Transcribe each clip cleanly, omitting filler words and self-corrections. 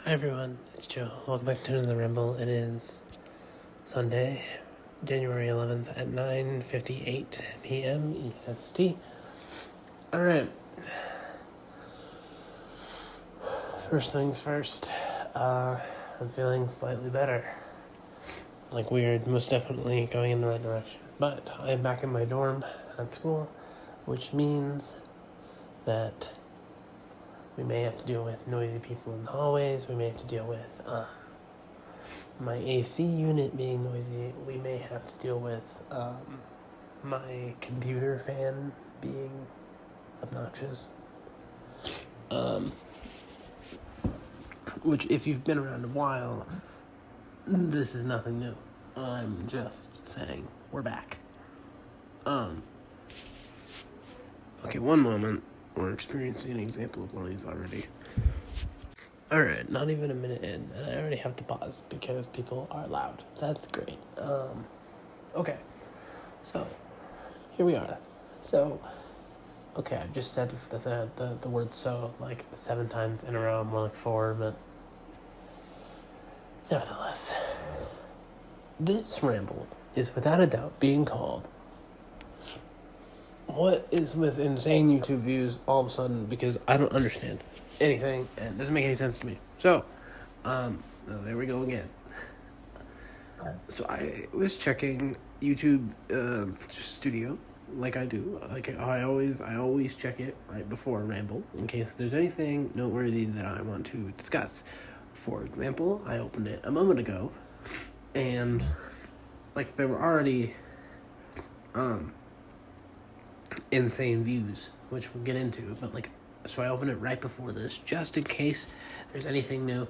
Hi everyone, it's Joe. Welcome back to another Ramble. It is Sunday, January 11th at 9:58 p.m. EST. Alright. First things first, I'm feeling slightly better. Like weird, most definitely going in the right direction. But I am back in my dorm at school, which means that we may have to deal with noisy people in the hallways. We may have to deal with my AC unit being noisy. We may have to deal with my computer fan being obnoxious. Which, if you've been around a while, this is nothing new. I'm just saying, we're back. Okay, one moment. We're experiencing an example of one of these already. Alright, not even a minute in, and I already have to pause because people are loud. That's great. Okay. So, here we are. So, okay, I've just said the word so like 7 times in a row, more like 4, but nevertheless, this ramble is without a doubt being called What is with insane YouTube views all of a sudden, because I don't understand anything and it doesn't make any sense to me. So, there we go again. So I was checking YouTube Studio, like I do. Like I always check it right before a ramble in case there's anything noteworthy that I want to discuss. For example, I opened it a moment ago, and like there were already insane views, which we'll get into, but like, so I opened it right before this just in case there's anything new,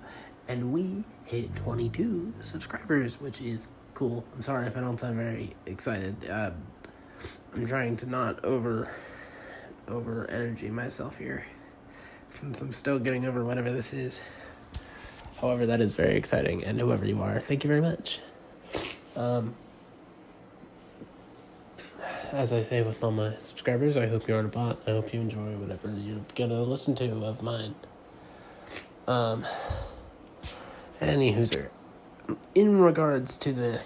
and we hit 22 subscribers, which is cool. I'm sorry if I don't sound very excited. I'm trying to not over energy myself here, since I'm still getting over whatever this is. However, that is very exciting, and whoever you are, thank you very much. As I say with all my subscribers, I hope you're on a bot. I hope you enjoy whatever you're gonna listen to of mine. Any hooser. In regards to the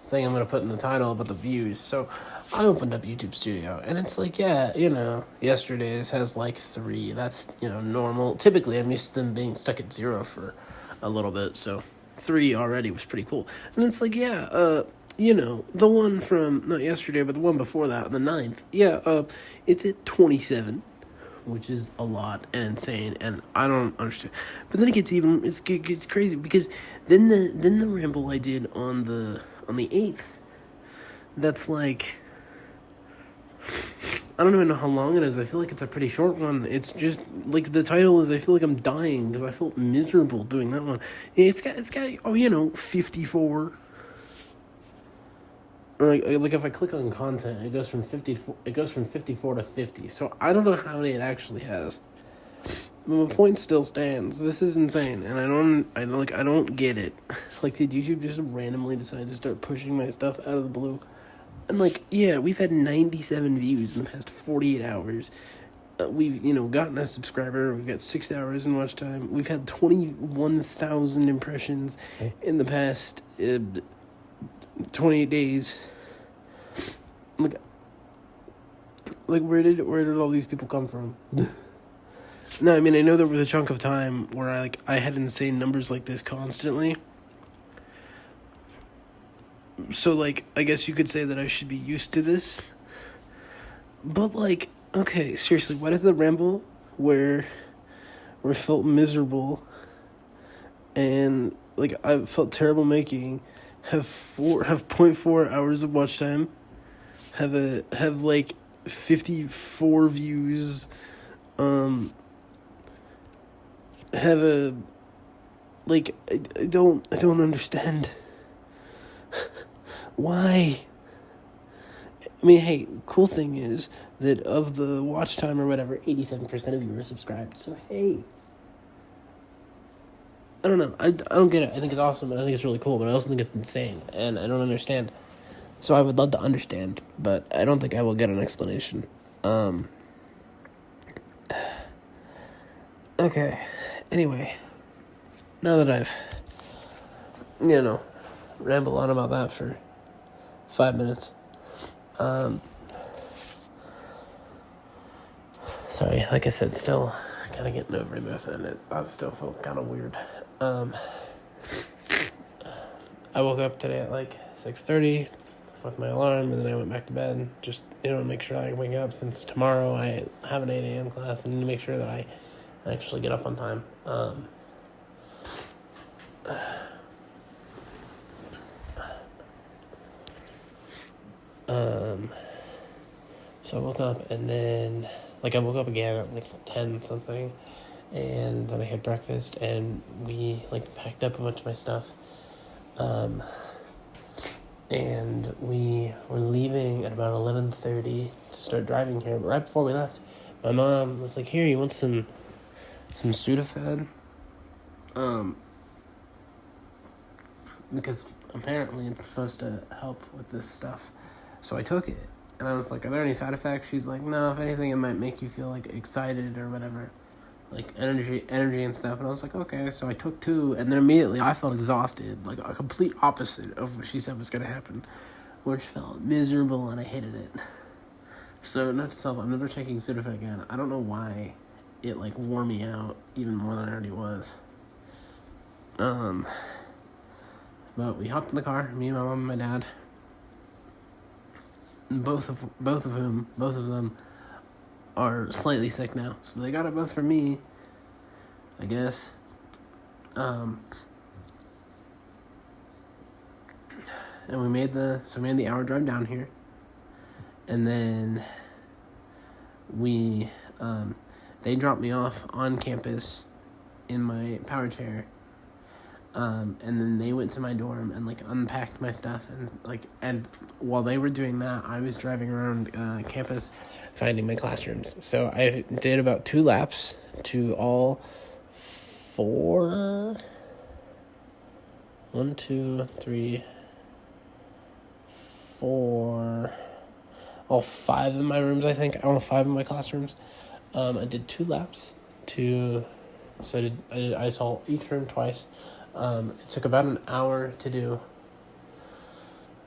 thing I'm gonna put in the title about the views, so I opened up YouTube Studio, and it's like, yeah, yesterday's has like 3. That's, normal. Typically, I'm used to them being stuck at 0 for a little bit, so 3 already was pretty cool. And it's like, yeah, the one from, not yesterday, but the one before that, the 9th, it's at 27, which is a lot and insane, and I don't understand. But then it gets crazy, because then the ramble I did on the 8th, that's like, I don't even know how long it is. I feel like it's a pretty short one. It's just, like, the title is, I feel like I'm dying, because I felt miserable doing that one. It's got 54. Like if I click on content, it goes from 54 to 50. So I don't know how many it actually has. But my point still stands. This is insane, and I don't get it. Like, did YouTube just randomly decide to start pushing my stuff out of the blue? And like, yeah, we've had 97 views in the past 48 hours. We've, gotten a subscriber. We've got 6 hours in watch time. We've had 21,000 impressions in the past 28 days. Like where did all these people come from? No, I mean, I know there was a chunk of time where I had insane numbers like this constantly. So I guess you could say that I should be used to this. But okay, seriously, why does the ramble where I felt miserable and I felt terrible making have 0.4 hours of watch time, have 54 views, have a I don't understand why. I mean, hey, cool thing is that of the watch time or whatever, 87% of you are subscribed. So hey, I don't know. I don't get it. I think it's awesome, and I think it's really cool, but I also think it's insane, and I don't understand. So I would love to understand, but I don't think I will get an explanation. Okay. Anyway, now that I've, rambled on about that for 5 minutes. Sorry, like I said, still kind of getting over this, and I still feel kind of weird. I woke up today at like 6:30 with my alarm, and then I went back to bed, just, to make sure I can wake up, since tomorrow I have an 8 a.m. class, and to make sure that I actually get up on time. So I woke up, and then, I woke up again at 10 something, and then I had breakfast, and we, packed up a bunch of my stuff, and we were leaving at about 11:30 to start driving here. But right before we left, my mom was like, "Here, you want some Sudafed?" Because apparently it's supposed to help with this stuff. So I took it, and I was like, "Are there any side effects?" She's like, "No, if anything, it might make you feel excited or whatever, energy and stuff." And I was like, "Okay." So I took 2, and then immediately I felt exhausted, a complete opposite of what she said was gonna happen, which felt miserable, and I hated it. So note to self, I'm never taking Sudafed again. I don't know why it wore me out even more than I already was. But we hopped in the car, me, my mom, and my dad. And both of them are slightly sick now, so they got it both from me, I guess. And we made the hour drive down here, and then they dropped me off on campus in my power chair. And then they went to my dorm and unpacked my stuff, and while they were doing that, I was driving around campus finding my classrooms. So I did about 2 laps to all 4, 1, 2, 3, 4, all 5 of my rooms, I think. All 5 of my classrooms. I did 2 laps I saw each room twice. It took about an hour to do.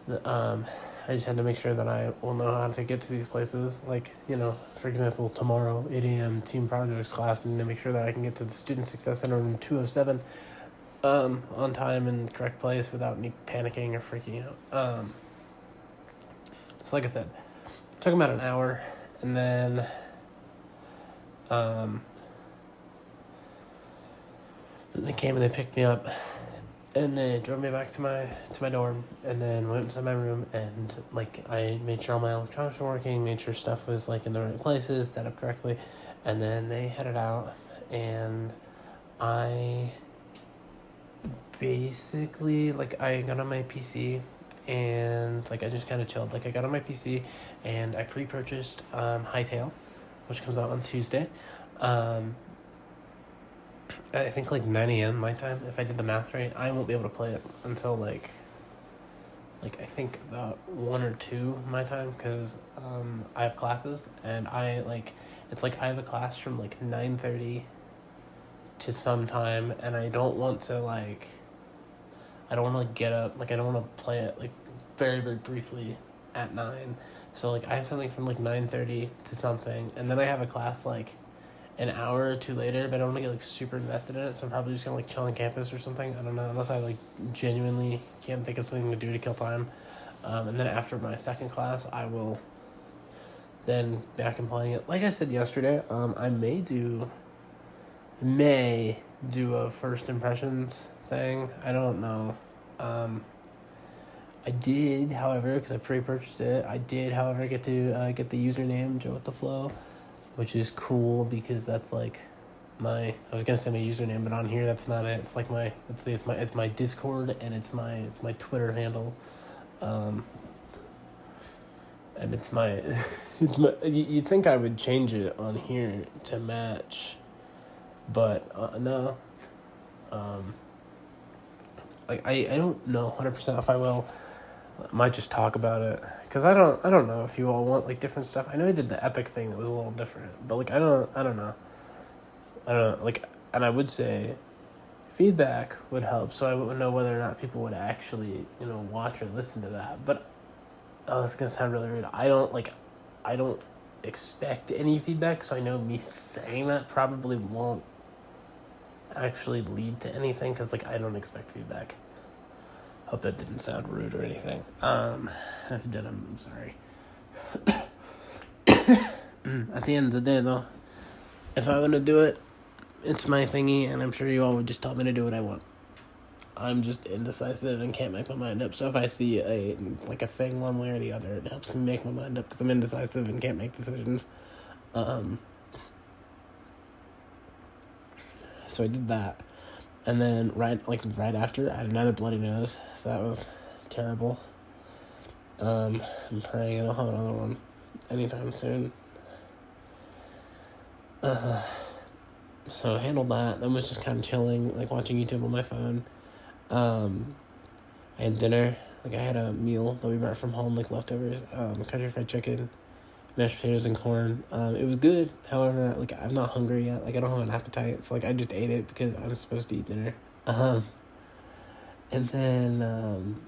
I just had to make sure that I will know how to get to these places. For example, tomorrow, 8 a.m. team projects class, and to make sure that I can get to the Student Success Center in 207 on time and the correct place without me panicking or freaking out. So like I said, it took about an hour, and then they came and they picked me up, and they drove me back to my dorm, and then went inside my room, and I made sure all my electronics were working, made sure stuff was in the right places, set up correctly, and then they headed out, and I basically I got on my PC, and I just kind of chilled. I got on my PC, and I pre-purchased Hightail, which comes out on Tuesday. I think 9 a.m. my time, if I did the math right. I won't be able to play it until I think about 1 or 2 my time, because I have classes, and I have a class from 9:30 to some time, and I don't want to get up, I don't want to play it very, very briefly at 9. So I have something from 9:30 to something, and then I have a class an hour or 2 later, but I don't want to get super invested in it, so I'm probably just gonna chill on campus or something. I don't know, unless I genuinely can't think of something to do to kill time. And then after my second class, I will then back and playing it. Like I said yesterday, I may do a first impressions thing. I don't know. I did, however, because I pre-purchased it, get to get the username Joe with the Flow, which is cool, because that's I was gonna say my username, but on here that's not it. It's my Discord, and it's my Twitter handle, and it's my you'd think I would change it on here to match, but no. I don't know 100% if I will. I might just talk about it, because I don't know if you all want different stuff. I know I did the Epic thing that was a little different, but I don't know. And I would say, feedback would help, so I would know whether or not people would actually, watch or listen to that. But it's gonna sound really rude. I don't expect any feedback, so I know me saying that probably won't actually lead to anything, because I don't expect feedback. Hope that didn't sound rude or anything. If it did, I'm sorry. At the end of the day, though, if I want to do it, it's my thingy, and I'm sure you all would just tell me to do what I want. I'm just indecisive and can't make my mind up. So if I see a thing one way or the other, it helps me make my mind up, because I'm indecisive and can't make decisions. So I did that, and then right after, I had another bloody nose. So that was terrible. I'm praying I don't have another one anytime soon. So I handled that. Then was just kind of chilling, watching YouTube on my phone. I had dinner. I had a meal that we brought from home, leftovers. Country fried chicken, mashed potatoes, and corn. It was good. However, I'm not hungry yet. I don't have an appetite. So, I just ate it because I'm supposed to eat dinner. And then,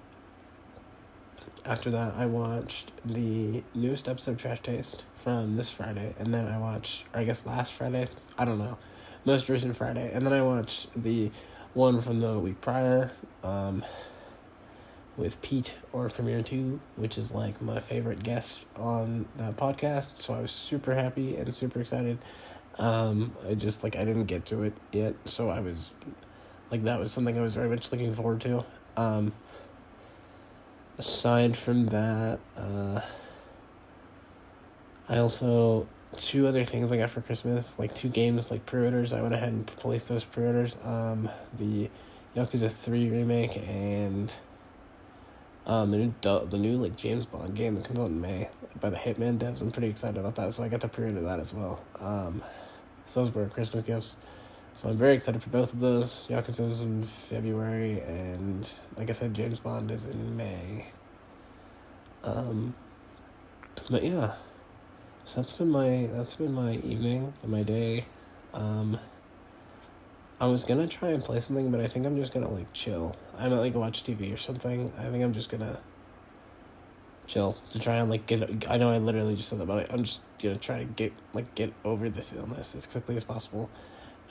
after that, I watched the newest episode of Trash Taste from this Friday. And then I watched, or I guess last Friday. I don't know. Most recent Friday. And then I watched the one from the week prior, with Pete or Premiere 2, which is my favorite guest on that podcast. So I was super happy and super excited. I didn't get to it yet. So I was that was something I was very much looking forward to. Aside from that, I also, 2 other things I got for Christmas, 2 games, pre-orders. I went ahead and placed those pre-orders. The Yakuza 3 remake and the new James Bond game that comes out in May by the Hitman devs. I'm pretty excited about that, so I got to pre-order that as well. So those were Christmas gifts. So I'm very excited for both of those. Yakuza's in February, and like I said, James Bond is in May. But yeah. So that's been my evening and my day. I was gonna try and play something, but I think I'm just gonna chill. I might watch TV or something. I think I'm just gonna chill to try and get. I know I literally just said that, but I'm just gonna try to get over this illness as quickly as possible,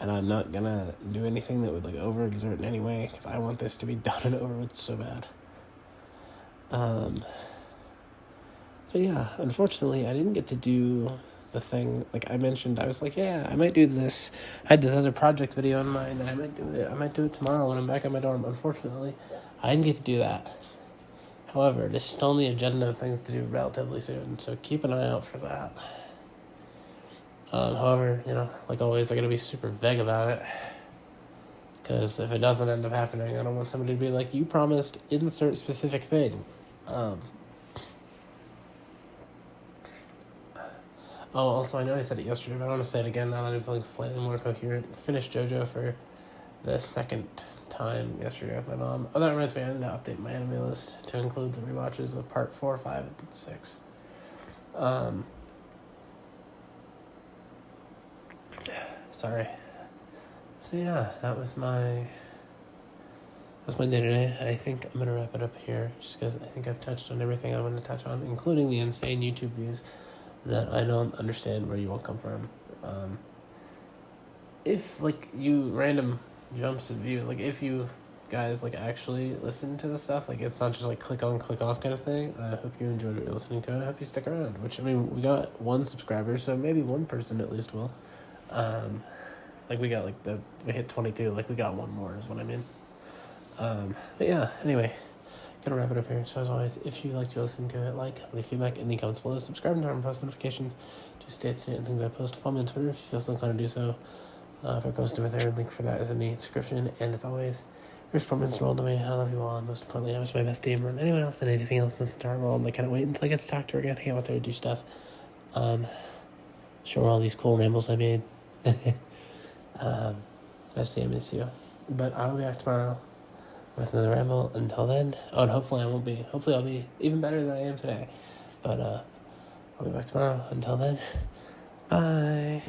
and I'm not gonna do anything that would overexert in any way, because I want this to be done and over with so bad. But yeah, unfortunately, I didn't get to do the thing. I mentioned, I was I might do this. I had this other project video in mind, and I might do it tomorrow when I'm back at my dorm. Unfortunately, I didn't get to do that. However, there's still on the agenda of things to do relatively soon, so keep an eye out for that. However, always, I gotta be super vague about it, because if it doesn't end up happening, I don't want somebody to be you promised insert specific thing. Also, I know I said it yesterday, but I want to say it again now that I'm feeling slightly more coherent. Finished JoJo for the second time yesterday with my mom. Oh, that reminds me, I need to update my anime list to include the rewatches of part 4, 5, and 6. Sorry. So yeah, that was my day today. I think I'm going to wrap it up here, just because I think I've touched on everything I want to touch on, including the insane YouTube views that I don't understand where you all come from. If you random jumps in views, if you guys actually listen to the stuff, it's not just click on, click off kind of thing. I hope you enjoyed what you're listening to, and I hope you stick around. Which, we got 1 subscriber, so maybe one person at least will. We got we hit 22. We got 1 more is what I mean. But yeah. Anyway. Gonna wrap it up here. So as always, if you like to listen to it, leave feedback in the comments below, subscribe and turn on post notifications to stay up to date on things I post. Follow me on Twitter if you feel so inclined to do so. If I post over there, link for that is in the description. And as always, your support means the world to me. I love you all, and most importantly, I wish my best team and anyone else and anything else in this entire world. I can't wait until I get to talk to her again, hang out with her, do stuff. Show her all these cool rambles I made. Bestie, I miss you. But I'll be back tomorrow with another ramble. Until then, and hopefully I'll be even better than I am today. But I'll be back tomorrow. Until then, bye.